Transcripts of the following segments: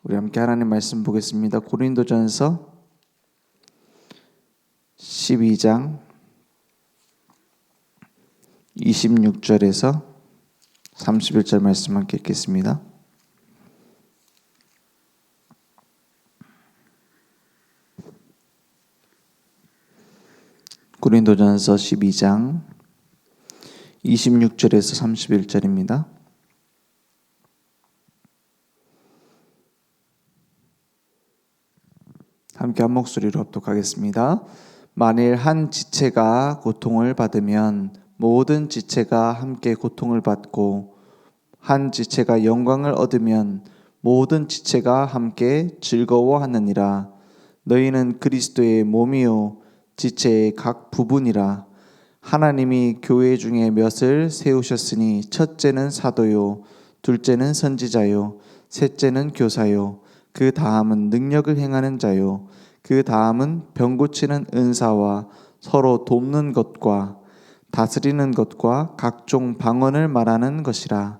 우리 함께 하나님 말씀 보겠습니다. 고린도전서 12장 26절에서 31절 말씀 함께 읽겠습니다. 고린도전서 12장 26절에서 31절입니다. 함께 한 목소리로 합독하겠습니다. 만일 한 지체가 고통을 받으면 모든 지체가 함께 고통을 받고, 한 지체가 영광을 얻으면 모든 지체가 함께 즐거워하느니라. 너희는 그리스도의 몸이요 지체의 각 부분이라. 하나님이 교회 중에 몇을 세우셨으니 첫째는 사도요, 둘째는 선지자요, 셋째는 교사요, 그 다음은 능력을 행하는 자요, 그 다음은 병 고치는 은사와 서로 돕는 것과 다스리는 것과 각종 방언을 말하는 것이라.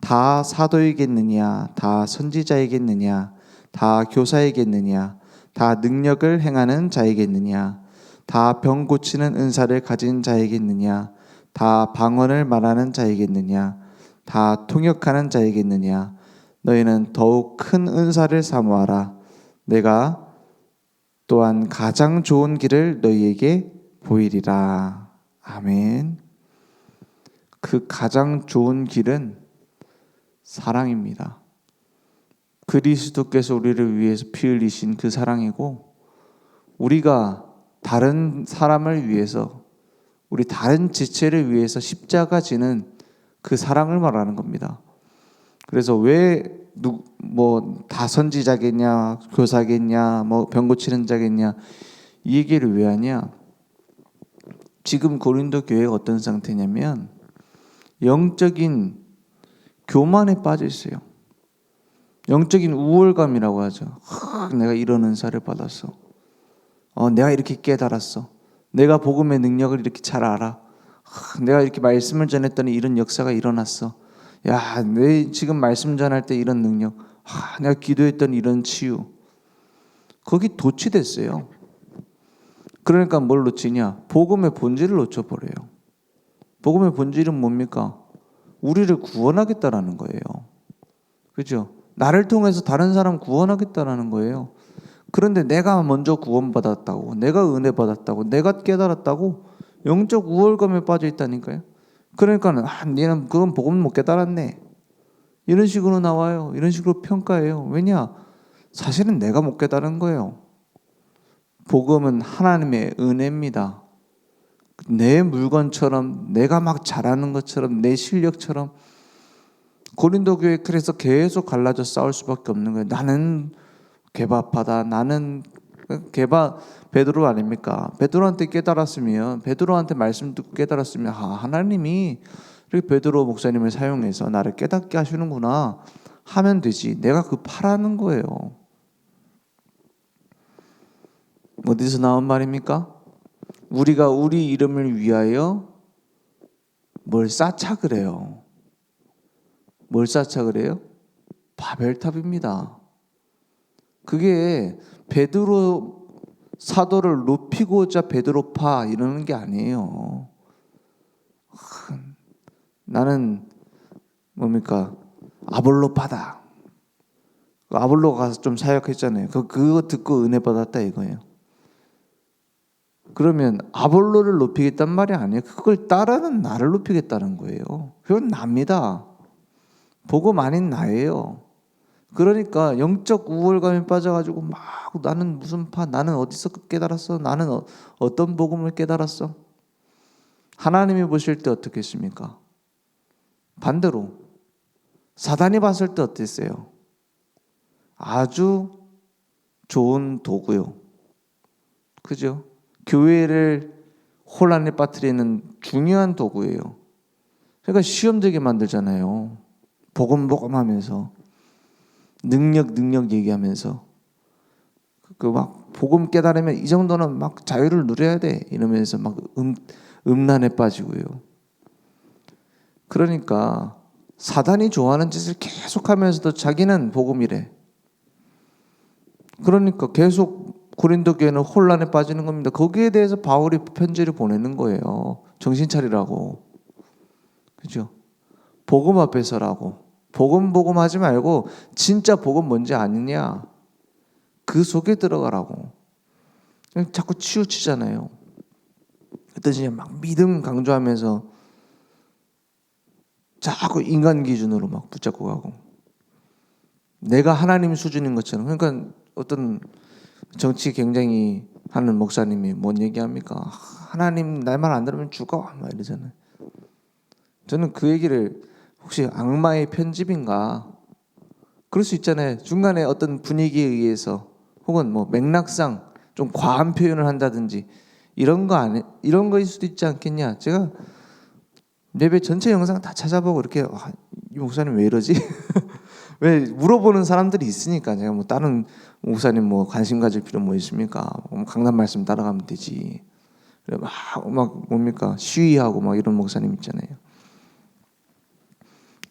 다 사도이겠느냐, 다 선지자이겠느냐, 다 교사이겠느냐, 다 능력을 행하는 자이겠느냐, 다 병 고치는 은사를 가진 자이겠느냐, 다 방언을 말하는 자이겠느냐, 다 통역하는 자이겠느냐. 너희는 더욱 큰 은사를 사모하라. 내가 또한 가장 좋은 길을 너희에게 보이리라. 아멘. 그 가장 좋은 길은 사랑입니다. 그리스도께서 우리를 위해서 피 흘리신 그 사랑이고, 우리가 다른 사람을 위해서, 우리 다른 지체를 위해서 십자가 지는 그 사랑을 말하는 겁니다. 그래서 왜 다 선지자겠냐, 교사겠냐, 병 고치는 자겠냐, 이 얘기를 왜 하냐? 지금 고린도 교회가 어떤 상태냐면 영적인 교만에 빠져 있어요. 영적인 우월감이라고 하죠. 내가 이런 은사를 받았어. 내가 이렇게 깨달았어. 내가 복음의 능력을 이렇게 잘 알아. 내가 이렇게 말씀을 전했더니 이런 역사가 일어났어. 야, 내 지금 말씀 전할 때 이런 능력, 내가 기도했던 이런 치유, 거기 도취됐어요. 그러니까 뭘 놓치냐? 복음의 본질을 놓쳐버려요. 복음의 본질은 뭡니까? 우리를 구원하겠다라는 거예요. 그죠? 나를 통해서 다른 사람 구원하겠다라는 거예요. 그런데 내가 먼저 구원받았다고, 내가 은혜 받았다고, 내가 깨달았다고 영적 우월감에 빠져 있다니까요. 그러니까 니는 그건 복음 못 깨달았네, 이런 식으로 나와요. 이런 식으로 평가해요. 왜냐? 사실은 내가 못 깨달은 거예요. 복음은 하나님의 은혜입니다. 내 물건처럼, 내가 막 잘하는 것처럼, 내 실력처럼. 고린도 교회 그래서 계속 갈라져 싸울 수밖에 없는 거예요. 나는 개바파다, 나는 베드로 아닙니까? 베드로한테 깨달았으면, 베드로한테 말씀 듣고 깨달았으면, 하나님이 이렇게 베드로 목사님을 사용해서 나를 깨닫게 하시는구나 하면 되지. 내가 급하라는 거예요. 어디서 나온 말입니까? 우리가 우리 이름을 위하여 뭘 쌓자 그래요. 뭘 쌓자 그래요? 바벨탑입니다. 그게 베드로 사도를 높이고자 베드로파 이러는 게 아니에요. 나는 뭡니까? 아볼로파다. 아볼로 가서 좀 사역했잖아요. 그거 듣고 은혜 받았다 이거예요. 그러면 아볼로를 높이겠단 말이 아니에요. 그걸 따르는 나를 높이겠다는 거예요. 그건 납니다. 복음 아닌 나예요. 그러니까 영적 우월감에 빠져가지고 막 나는 무슨 파, 나는 어디서 깨달았어, 나는 어떤 복음을 깨달았어. 하나님이 보실 때 어떻겠습니까? 반대로 사단이 봤을 때 어땠어요? 아주 좋은 도구요. 그죠? 교회를 혼란에 빠뜨리는 중요한 도구예요. 그러니까 시험되게 만들잖아요. 복음 하면서 능력 얘기하면서 막 복음 깨달으면 이 정도는 막 자유를 누려야 돼 이러면서 막 음란에 빠지고요. 그러니까 사단이 좋아하는 짓을 계속하면서도 자기는 복음이래. 그러니까 계속 고린도 교회는 혼란에 빠지는 겁니다. 거기에 대해서 바울이 편지를 보내는 거예요. 정신 차리라고. 그죠? 복음 앞에 서라고. 복음 하지 말고 진짜 복음 뭔지 아느냐? 그 속에 들어가라고. 자꾸 치우치잖아요. 그때 막 믿음 강조하면서 자꾸 인간 기준으로 막 붙잡고 가고, 내가 하나님 수준인 것처럼. 그러니까 어떤 정치 굉장히 하는 목사님이 뭔 얘기합니까? 하나님 날 말 안 들으면 죽어 막 이러잖아요. 저는 그 얘기를 혹시 악마의 편집인가? 그럴 수 있잖아요. 중간에 어떤 분위기에 의해서 혹은 뭐 맥락상 좀 과한 표현을 한다든지 이런 거일 수도 있지 않겠냐. 제가 예배 전체 영상 다 찾아보고 이렇게 이 목사님 왜 이러지? 왜 물어보는 사람들이 있으니까. 제가 뭐 다른 목사님 뭐 관심 가질 필요 뭐 있습니까? 강단 말씀 따라가면 되지. 막 뭡니까 시위하고 막 이런 목사님 있잖아요.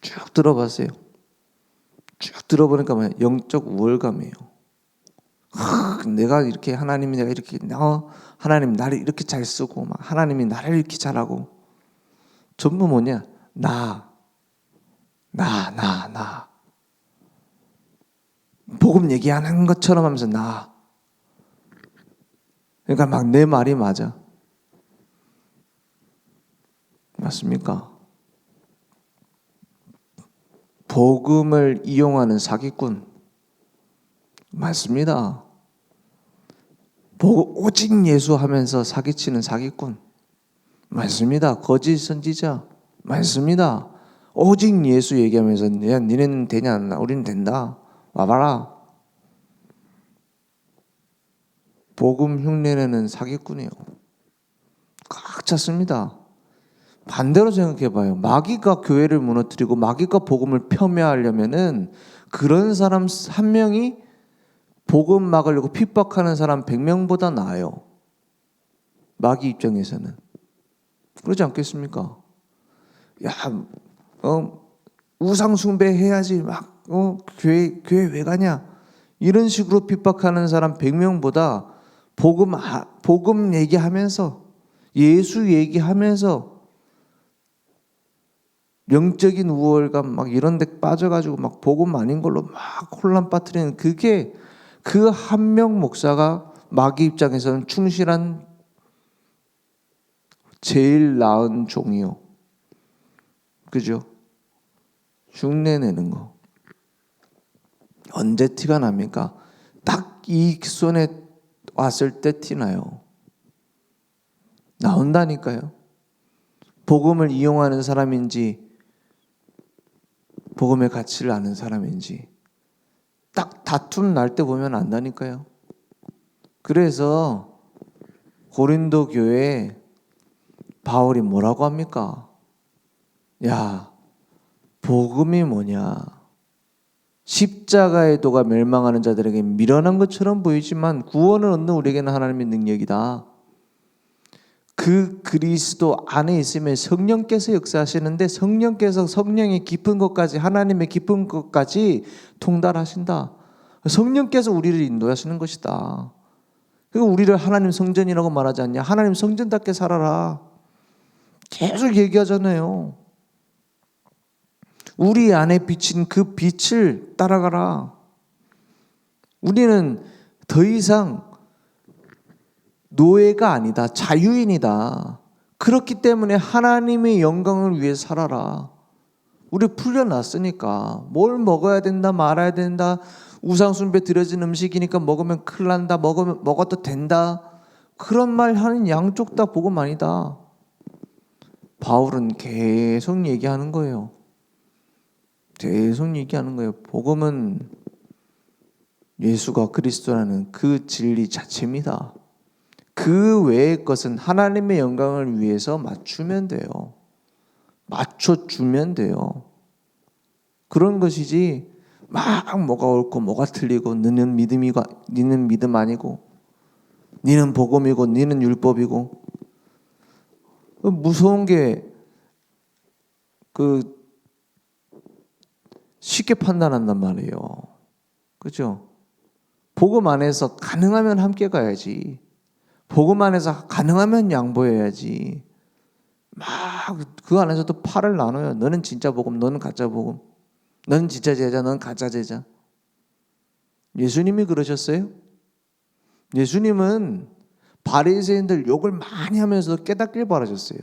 쭉 들어봤어요. 쭉 들어보니까 뭐 영적 우월감이에요. 내가 이렇게 하나님이 내가 이렇게 하나님 나를 이렇게 잘 쓰고 막 하나님이 나를 이렇게 잘하고 전부 뭐냐 나 복음 얘기하는 것처럼 하면서 나. 그러니까 막 내 말이 맞아. 맞습니까? 복음을 이용하는 사기꾼 맞습니다. 오직 예수 하면서 사기치는 사기꾼 맞습니다. 거짓 선지자 맞습니다. 오직 예수 얘기하면서 야 니네는 되냐? 우리는 된다. 와봐라. 복음 흉내내는 사기꾼이에요. 꽉 찼습니다. 반대로 생각해봐요. 마귀가 교회를 무너뜨리고 마귀가 복음을 폄훼하려면은 그런 사람 한 명이 복음 막으려고 핍박하는 사람 100명보다 나아요. 마귀 입장에서는. 그러지 않겠습니까? 야, 우상 숭배해야지. 막 교회 왜 가냐? 이런 식으로 핍박하는 사람 100명보다 복음 얘기하면서 예수 얘기하면서 영적인 우월감 막 이런 데 빠져가지고 막 복음 아닌 걸로 막 혼란 빠뜨리는 그게 그 한 명 목사가 마귀 입장에서는 충실한 제일 나은 종이요. 그죠? 흉내내는 거. 언제 티가 납니까? 딱 이 손에 왔을 때 티나요. 나온다니까요. 복음을 이용하는 사람인지 복음의 가치를 아는 사람인지 딱 다툼 날 때 보면 안다니까요. 그래서 고린도 교회에 바울이 뭐라고 합니까? 야, 복음이 뭐냐? 십자가의 도가 멸망하는 자들에게 미련한 것처럼 보이지만 구원을 얻는 우리에게는 하나님의 능력이다. 그 그리스도 안에 있으면 성령께서 역사하시는데 성령의 깊은 것까지 하나님의 깊은 것까지 통달하신다. 성령께서 우리를 인도하시는 것이다. 그리고 우리를 하나님 성전이라고 말하지 않냐? 하나님 성전답게 살아라. 계속 얘기하잖아요. 우리 안에 비친 그 빛을 따라가라. 우리는 더 이상 노예가 아니다. 자유인이다. 그렇기 때문에 하나님의 영광을 위해 살아라. 우리 풀려났으니까 뭘 먹어야 된다 말아야 된다. 우상숭배 드려진 음식이니까 먹으면 큰일 난다. 먹어도 된다. 그런 말 하는 양쪽 다 복음 아니다. 바울은 계속 얘기하는 거예요. 계속 얘기하는 거예요. 복음은 예수가 그리스도라는 그 진리 자체입니다. 그 외의 것은 하나님의 영광을 위해서 맞추면 돼요. 맞춰주면 돼요. 그런 것이지 막 뭐가 옳고 뭐가 틀리고 너는 믿음 아니고 너는 복음이고 너는 율법이고. 무서운 게 쉽게 판단한단 말이에요. 그죠? 복음 안에서 가능하면 함께 가야지. 복음 안에서 가능하면 양보해야지. 막 그 안에서도 팔을 나눠요. 너는 진짜 복음, 너는 가짜 복음. 너는 진짜 제자, 너는 가짜 제자. 예수님이 그러셨어요? 예수님은 바리새인들 욕을 많이 하면서도 깨닫길 바라셨어요.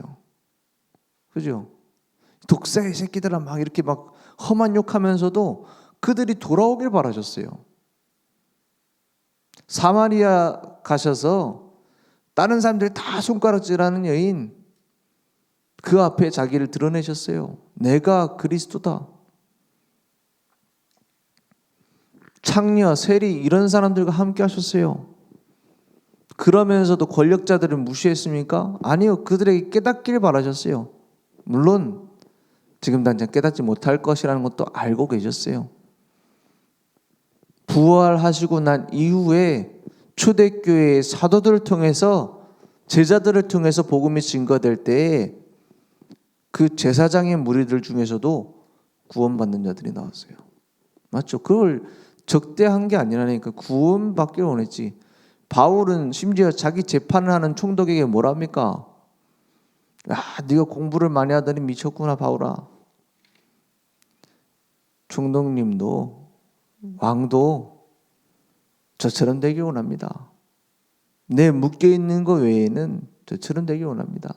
그죠? 독사의 새끼들아 막 이렇게 막 험한 욕하면서도 그들이 돌아오길 바라셨어요. 사마리아 가셔서 다른 사람들이 다 손가락질하는 여인 그 앞에 자기를 드러내셨어요. 내가 그리스도다. 창녀, 세리 이런 사람들과 함께 하셨어요. 그러면서도 권력자들을 무시했습니까? 아니요. 그들에게 깨닫기를 바라셨어요. 물론 지금 당장 깨닫지 못할 것이라는 것도 알고 계셨어요. 부활하시고 난 이후에 초대교회의 사도들을 통해서 제자들을 통해서 복음이 증거될 때에 그 제사장의 무리들 중에서도 구원받는 자들이 나왔어요. 맞죠? 그걸 적대한 게 아니라니까 구원받기를 원했지. 바울은 심지어 자기 재판을 하는 총독에게 뭐라 합니까? 야, 네가 공부를 많이 하더니 미쳤구나 바울아. 총독님도 왕도 저처럼 되기 원합니다. 내 묶여있는 거 외에는 저처럼 되기 원합니다.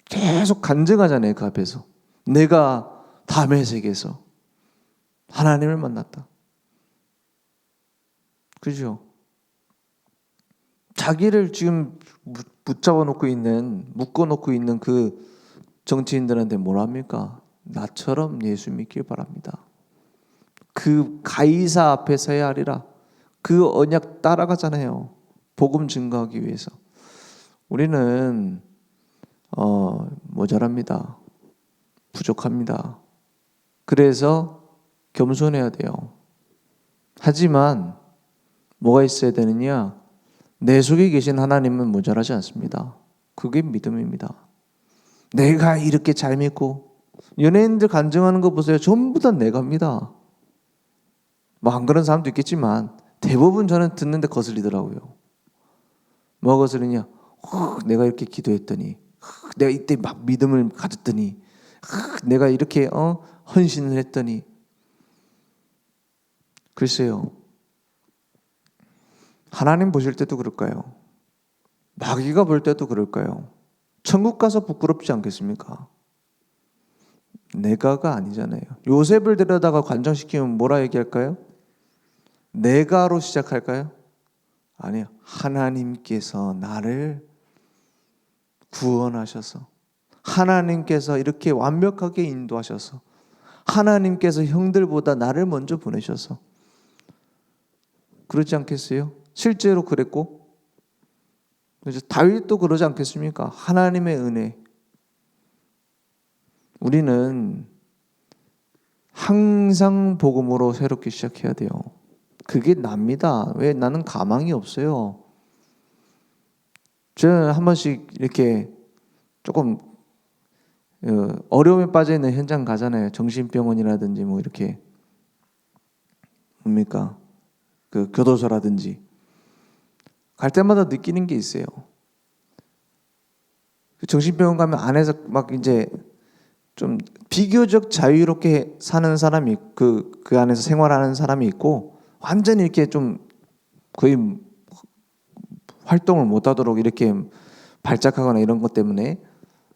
계속 간증하잖아요. 그 앞에서 내가 다메섹에서 하나님을 만났다. 그죠? 자기를 지금 붙잡아 놓고 있는, 묶어 놓고 있는 그 정치인들한테 뭐라 합니까? 나처럼 예수 믿길 바랍니다. 그 가이사 앞에 서야 하리라. 그 언약 따라가잖아요. 복음 증거하기 위해서. 우리는 모자랍니다. 부족합니다. 그래서 겸손해야 돼요. 하지만 뭐가 있어야 되느냐? 내 속에 계신 하나님은 모자라지 않습니다. 그게 믿음입니다. 내가 이렇게 잘 믿고 연예인들 간증하는 거 보세요. 전부 다 내가입니다. 뭐 안 그런 사람도 있겠지만 대부분 저는 듣는데 거슬리더라고요. 뭐가 거슬리냐? 내가 이렇게 기도했더니, 내가 이때 막 믿음을 가졌더니, 내가 이렇게 헌신을 했더니. 글쎄요. 하나님 보실 때도 그럴까요? 마귀가 볼 때도 그럴까요? 천국 가서 부끄럽지 않겠습니까? 내가가 아니잖아요. 요셉을 데려다가 관장시키면 뭐라 얘기할까요? 내가로 시작할까요? 아니요. 하나님께서 나를 구원하셔서, 하나님께서 이렇게 완벽하게 인도하셔서, 하나님께서 형들보다 나를 먼저 보내셔서. 그렇지 않겠어요? 실제로 그랬고, 그래서 다윗도 그러지 않겠습니까? 하나님의 은혜. 우리는 항상 복음으로 새롭게 시작해야 돼요. 그게 납니다. 왜? 나는 가망이 없어요. 저는 한 번씩 이렇게 조금 어려움에 빠져 있는 현장 가잖아요. 정신병원이라든지 뭐 이렇게 뭡니까? 그 교도소라든지 갈 때마다 느끼는 게 있어요. 정신병원 가면 안에서 막 이제 좀 비교적 자유롭게 사는 사람이 그 안에서 생활하는 사람이 있고 완전히 이렇게 좀 거의 활동을 못하도록 이렇게 발작하거나 이런 것 때문에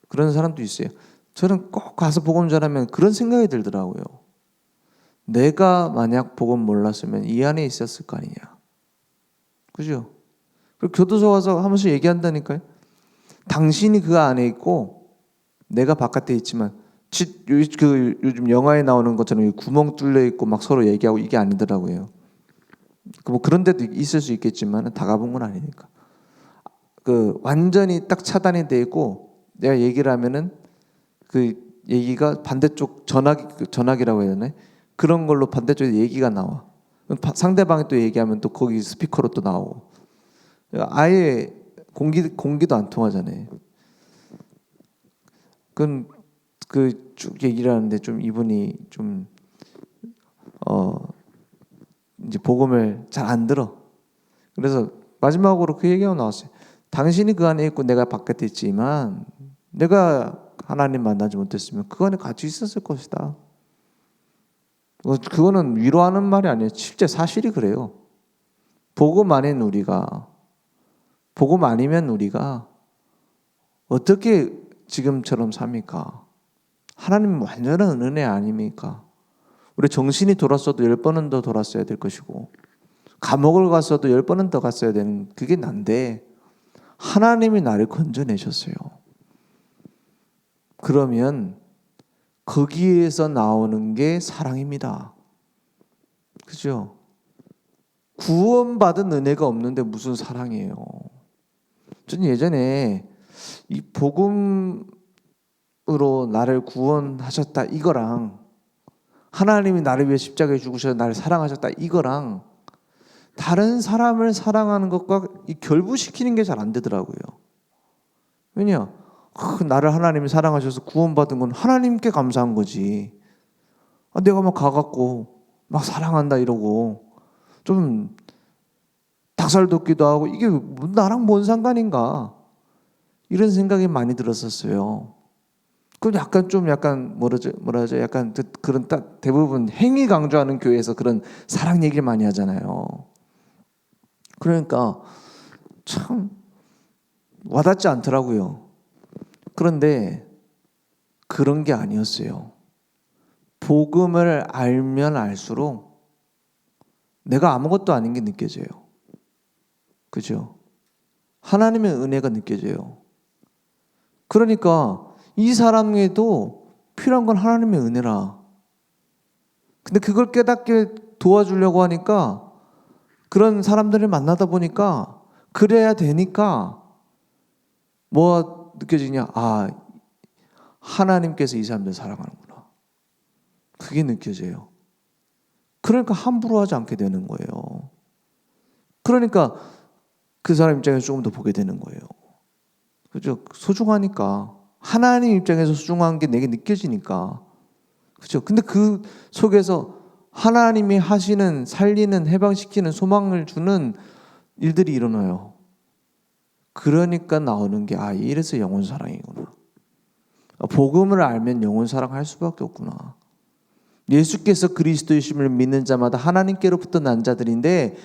그런 사람도 있어요. 저는 꼭 가서 복음 전하면 그런 생각이 들더라고요. 내가 만약 복음 몰랐으면 이 안에 있었을 거 아니냐. 그죠? 그리고 교도소 가서 한 번씩 얘기한다니까요. 당신이 그 안에 있고 내가 바깥에 있지만 요즘 영화에 나오는 것처럼 구멍 뚫려 있고 막 서로 얘기하고 이게 아니더라고요. 뭐 그런 데도 있을 수 있겠지만 다 가본 건 아니니까. 그 완전히 딱 차단이 돼 있고 내가 얘기를 하면은 그 얘기가 반대쪽 전화기라고 해야 되나? 그런 걸로 반대쪽에 얘기가 나와. 상대방이 또 얘기하면 또 거기 스피커로 또 나오고. 아예 공기도 안 통하잖아요. 그건 그 쭉 얘기를 하는데 좀 이분이 좀 이제 복음을 잘 안 들어. 그래서 마지막으로 그 얘기가 나왔어요. 당신이 그 안에 있고 내가 바깥에 있지만 내가 하나님 만나지 못했으면 그 안에 같이 있었을 것이다. 그거는 위로하는 말이 아니에요. 실제 사실이 그래요. 복음 아닌 우리가, 복음 아니면 우리가 어떻게 지금처럼 삽니까? 하나님은 완전한 은혜 아닙니까? 우리 정신이 돌았어도 10번은 더 돌았어야 될 것이고, 감옥을 갔어도 10번은 더 갔어야 되는, 그게 난데 하나님이 나를 건져내셨어요. 그러면 거기에서 나오는 게 사랑입니다. 그죠? 구원받은 은혜가 없는데 무슨 사랑이에요? 저는 예전에 이 복음으로 나를 구원하셨다 이거랑 하나님이 나를 위해 십자가에 죽으셔서 나를 사랑하셨다 이거랑 다른 사람을 사랑하는 것과 이 결부시키는 게 잘 안 되더라고요. 왜냐? 나를 하나님이 사랑하셔서 구원받은 건 하나님께 감사한 거지. 내가 막 가갖고 막 사랑한다 이러고 좀 닭살 돋기도 하고 이게 나랑 뭔 상관인가 이런 생각이 많이 들었었어요. 그럼 약간 뭐라죠? 약간 그런 대부분 행위 강조하는 교회에서 그런 사랑 얘기를 많이 하잖아요. 그러니까 참 와닿지 않더라고요. 그런데 그런 게 아니었어요. 복음을 알면 알수록 내가 아무것도 아닌 게 느껴져요. 그죠? 하나님의 은혜가 느껴져요. 그러니까 이 사람에도 필요한 건 하나님의 은혜라. 근데 그걸 깨닫게 도와주려고 하니까 그런 사람들을 만나다 보니까 그래야 되니까 뭐 느껴지냐? 하나님께서 이 사람들 사랑하는구나. 그게 느껴져요. 그러니까 함부로 하지 않게 되는 거예요. 그러니까 그 사람 입장에서 조금 더 보게 되는 거예요. 그죠? 소중하니까. 하나님 입장에서 소중한 게 내게 느껴지니까. 그죠? 근데 그 속에서 하나님이 하시는, 살리는, 해방시키는, 소망을 주는 일들이 일어나요. 그러니까 나오는 게 이래서 영혼 사랑이구나. 복음을 알면 영혼 사랑할 수밖에 없구나. 예수께서 그리스도이심을 믿는 자마다 하나님께로부터 난 자들인데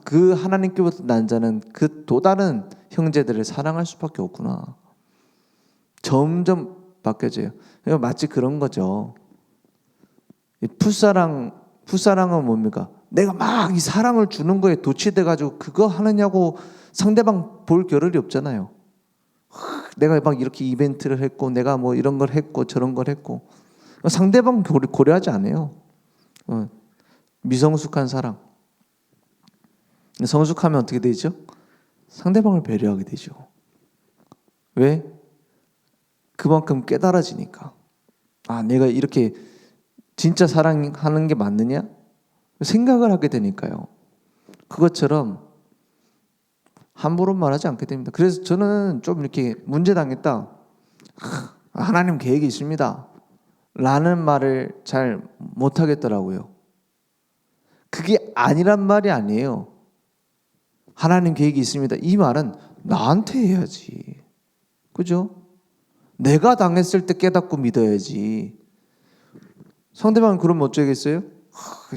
그 하나님께로부터 난 자는 그 또 다른 형제들을 사랑할 수밖에 없구나. 점점 바뀌어져요. 마치 그런 거죠. 풋사랑은 뭡니까? 내가 막 이 사랑을 주는 거에 도취돼가지고 그거 하느냐고 상대방 볼 겨를이 없잖아요. 내가 막 이렇게 이벤트를 했고 내가 뭐 이런 걸 했고 저런 걸 했고 상대방 고려하지 않아요. 미성숙한 사랑. 성숙하면 어떻게 되죠? 상대방을 배려하게 되죠. 왜? 그만큼 깨달아지니까. 내가 이렇게 진짜 사랑하는 게 맞느냐? 생각을 하게 되니까요. 그것처럼 함부로 말하지 않게 됩니다. 그래서 저는 좀 이렇게 문제 당했다. 하나님 계획이 있습니다. 라는 말을 잘 못하겠더라고요. 그게 아니란 말이 아니에요. 하나님 계획이 있습니다. 이 말은 나한테 해야지. 그죠? 내가 당했을 때 깨닫고 믿어야지. 상대방은 그러면 어쩌겠어요?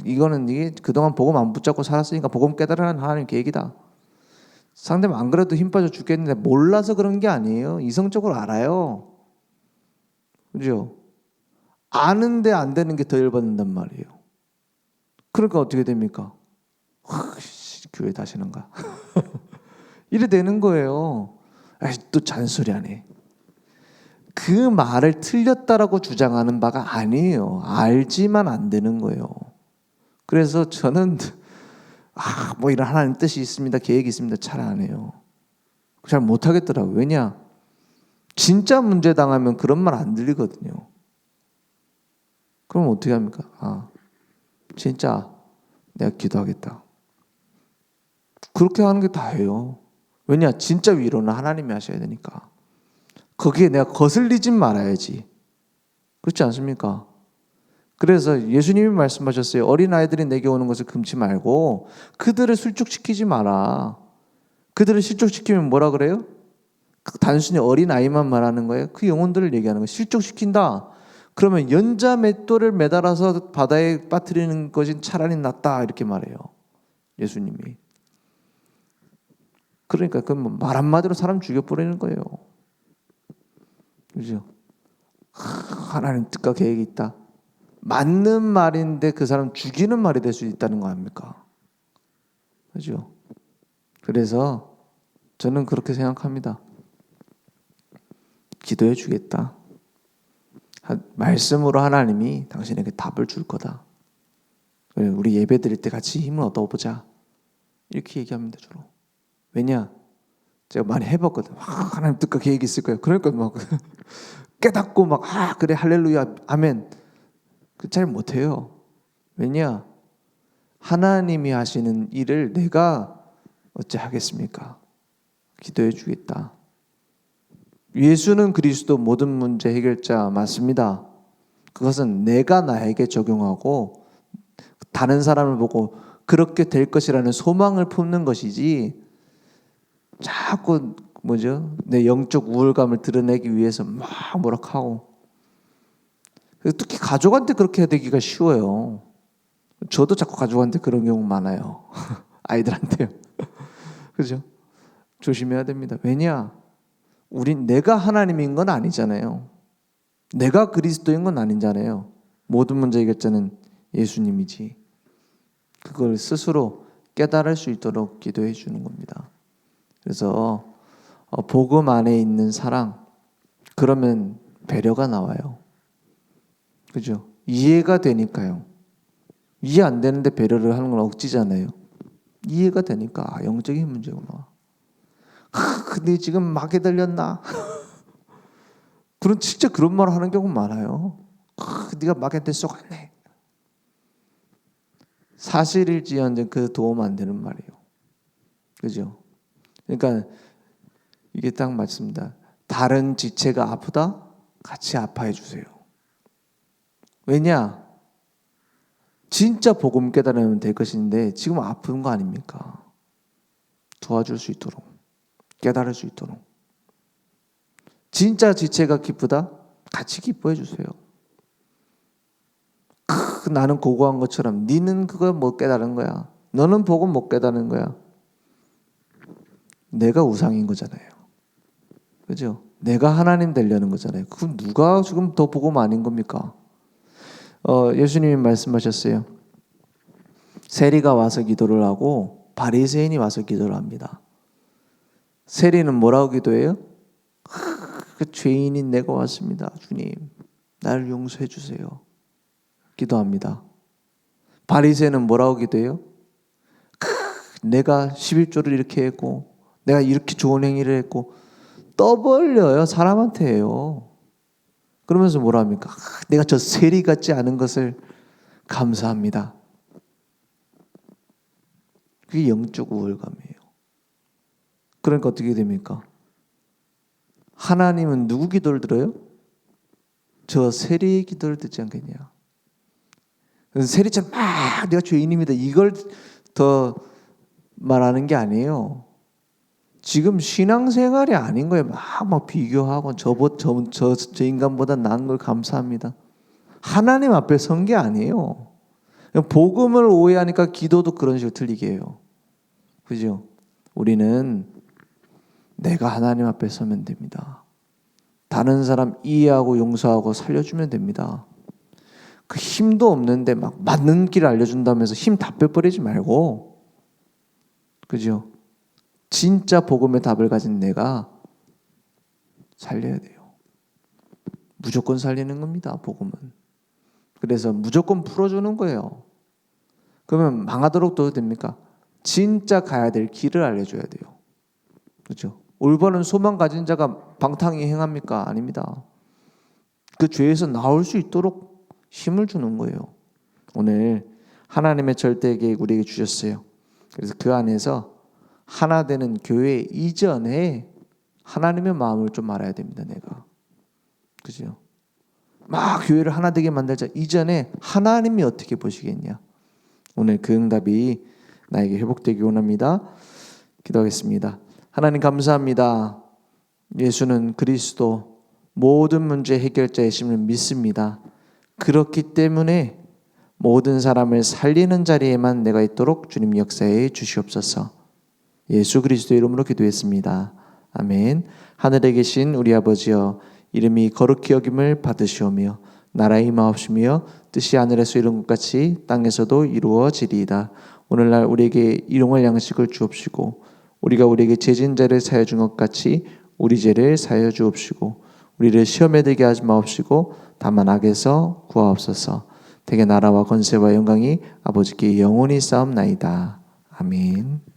이게 그동안 복음 안 붙잡고 살았으니까 복음 깨달으라는 하나님 계획이다. 상대방 안 그래도 힘 빠져 죽겠는데 몰라서 그런 게 아니에요. 이성적으로 알아요. 그죠? 아는데 안 되는 게 더 열받는단 말이에요. 그러니까 어떻게 됩니까? 교회 다시는 가. 이래 되는 거예요. 또 잔소리하네. 그 말을 틀렸다라고 주장하는 바가 아니에요. 알지만 안 되는 거예요. 그래서 저는 뭐 이런 하나님 뜻이 있습니다. 계획이 있습니다. 잘 안 해요. 잘 못하겠더라고요. 왜냐? 진짜 문제 당하면 그런 말 안 들리거든요. 그럼 어떻게 합니까? 진짜 내가 기도하겠다. 그렇게 하는 게 다예요. 왜냐? 진짜 위로는 하나님이 하셔야 되니까. 거기에 내가 거슬리진 말아야지. 그렇지 않습니까? 그래서 예수님이 말씀하셨어요. 어린아이들이 내게 오는 것을 금치 말고 그들을 술축시키지 마라. 그들을 실족시키면 뭐라 그래요? 단순히 어린아이만 말하는 거예요? 그 영혼들을 얘기하는 거예요. 실족시킨다. 그러면 연자 맷돌을 매달아서 바다에 빠뜨리는 것이 차라리 낫다 이렇게 말해요. 예수님이. 그러니까 그 말 한마디로 사람 죽여버리는 거예요. 그죠? 하나님 뜻과 계획이 있다. 맞는 말인데 그 사람 죽이는 말이 될 수 있다는 거 아닙니까? 그죠? 그래서 저는 그렇게 생각합니다. 기도해 주겠다. 말씀으로 하나님이 당신에게 답을 줄 거다. 우리 예배 드릴 때 같이 힘을 얻어보자. 이렇게 얘기합니다, 주로. 왜냐? 제가 많이 해봤거든. 하나님 뜻과 계획이 있을 거예요. 그러니까 막 깨닫고 막 그래 할렐루야 아멘. 잘 못해요. 왜냐? 하나님이 하시는 일을 내가 어찌 하겠습니까? 기도해 주겠다. 예수는 그리스도 모든 문제 해결자 맞습니다. 그것은 내가 나에게 적용하고 다른 사람을 보고 그렇게 될 것이라는 소망을 품는 것이지 자꾸 내 영적 우울감을 드러내기 위해서 막 뭐락하고 특히 가족한테 그렇게 해야 되기가 쉬워요. 저도 자꾸 가족한테 그런 경우 많아요. 아이들한테요. 그죠? 조심해야 됩니다. 왜냐? 내가 하나님인 건 아니잖아요. 내가 그리스도인 건 아니잖아요. 모든 문제 해결자는 예수님이지. 그걸 스스로 깨달을 수 있도록 기도해 주는 겁니다. 그래서 복음 안에 있는 사랑, 그러면 배려가 나와요. 그죠? 이해가 되니까요. 이해 안 되는데 배려를 하는 건 억지잖아요. 이해가 되니까 영적인 문제구나. 근데 지금 마귀 들렸나? 진짜 그런 말을 하는 경우 많아요. 네가 마귀한테 쏘갔네. 사실일지언정 그 도움 안 되는 말이에요. 그죠? 그러니까 이게 딱 맞습니다. 다른 지체가 아프다? 같이 아파해 주세요. 왜냐? 진짜 복음 깨달으면 될 것인데 지금 아픈 거 아닙니까? 도와줄 수 있도록, 깨달을 수 있도록. 진짜 지체가 기쁘다? 같이 기뻐해 주세요. 나는 고고한 것처럼 니는 그걸 못 깨달은 거야. 너는 복음 못 깨달은 거야. 내가 우상인 거잖아요. 그죠? 내가 하나님 되려는 거잖아요. 그건 누가 지금 더 복음 아닌 겁니까? 예수님이 말씀하셨어요. 세리가 와서 기도를 하고 바리새인이 와서 기도를 합니다. 세리는 뭐라고 기도해요? 그 죄인인 내가 왔습니다. 주님, 나를 용서해 주세요. 기도합니다. 바리새인은 뭐라고 기도해요? 내가 11조를 이렇게 했고 내가 이렇게 좋은 행위를 했고 떠벌려요. 사람한테요. 그러면서 뭐라 합니까? 내가 저 세리 같지 않은 것을 감사합니다. 그게 영적 우월감이에요. 그러니까 어떻게 됩니까? 하나님은 누구 기도를 들어요? 저 세리의 기도를 듣지 않겠냐. 세리처럼 막 내가 죄인입니다. 이걸 더 말하는 게 아니에요. 지금 신앙생활이 아닌 거예요. 막 비교하고 저 인간보다 나은 걸 감사합니다. 하나님 앞에 선 게 아니에요. 복음을 오해하니까 기도도 그런 식으로 틀리게 해요. 그죠? 우리는 내가 하나님 앞에 서면 됩니다. 다른 사람 이해하고 용서하고 살려주면 됩니다. 그 힘도 없는데 막 맞는 길을 알려준다면서 힘 다 빼버리지 말고, 그죠? 진짜 복음의 답을 가진 내가 살려야 돼요. 무조건 살리는 겁니다, 복음은. 그래서 무조건 풀어주는 거예요. 그러면 망하도록 둬도 됩니까? 진짜 가야 될 길을 알려줘야 돼요. 그렇죠? 올바른 소망 가진 자가 방탕히 행합니까? 아닙니다. 그 죄에서 나올 수 있도록 힘을 주는 거예요. 오늘 하나님의 절대 계획 우리에게 주셨어요. 그래서 그 안에서 하나 되는 교회 이전에 하나님의 마음을 좀 알아야 됩니다. 내가. 그죠? 막 교회를 하나 되게 만들자 이전에 하나님이 어떻게 보시겠냐. 오늘 그 응답이 나에게 회복되기 원합니다. 기도하겠습니다. 하나님 감사합니다. 예수는 그리스도 모든 문제 해결자이심을 믿습니다. 그렇기 때문에 모든 사람을 살리는 자리에만 내가 있도록 주님 역사해 주시옵소서. 예수 그리스도의 이름으로 기도했습니다. 아멘. 하늘에 계신 우리 아버지여, 이름이 거룩히 여김을 받으시오며 나라의 임하옵시며 뜻이 하늘에서 이룬 것 같이 땅에서도 이루어지리이다. 오늘날 우리에게 일용할 양식을 주옵시고 우리가 우리에게 죄진 자를 사하여 준 것 같이 우리 죄를 사하여 주옵시고 우리를 시험에 들게 하지 마옵시고 다만 악에서 구하옵소서. 대개 나라와 권세와 영광이 아버지께 영원히 싸움나이다. 아멘.